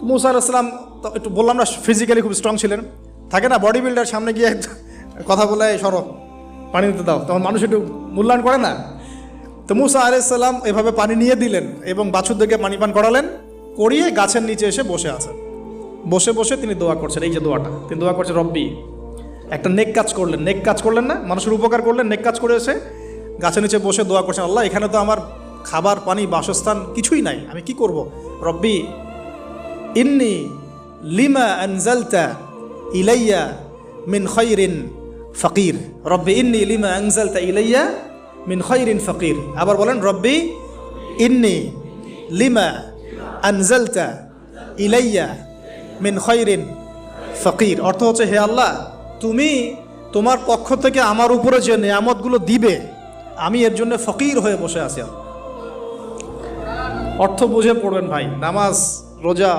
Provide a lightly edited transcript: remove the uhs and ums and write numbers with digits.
মুসা আলাইহিস সালাম তো একটু বললাম না ফিজিক্যালি খুব স্ট্রং ছিলেন, থাকে না বডি বিল্ডার, সামনে গিয়ে কথা বলে সরো পানি দিতে দাও, তখন মানুষ একটু মূল্যায়ন করে না। তো মুসা আলাইহিস সালাম এভাবে পানি নিয়ে দিলেন এবং বাছুরদেরকে পানি পান করালেন, করিয়ে গাছের নিচে এসে বসে আছেন। বসে বসে তিনি দোয়া করছেন, এই যে দোয়াটা তিনি দোয়া করছেন, রব্বি, একটা নেক কাজ করলেন, নেক কাজ করলেন না, মানুষের উপকার করলেন, নেক কাজ করে এসে গাছের নিচে বসে দোয়া করছেন, আল্লাহ এখানে তো আমার খাবার পানি বাসস্থান কিছুই নাই, আমি কি করব। রব্বি ইন্নি লিমা আনজালতা ইলাইয়া মিন খায়রিন ফকির, রব্বি ইন্নি লিমা আনজালতা ইলাইয়া মিন খায়রিন ফকির। আবার বলেন, রব্বি ইন্নি লিমা আনজালতা ইলাইয়া মিন খায়রিন ফকির। অর্থ হচ্ছে, হে আল্লাহ, তুমি তোমার পক্ষ থেকে আমার উপরে যে নেয়ামতগুলো দিবে, আমি এর জন্য ফকির হয়ে বসে আছি। অর্থ বুঝে পড়বেন ভাই, নামাজ রোজা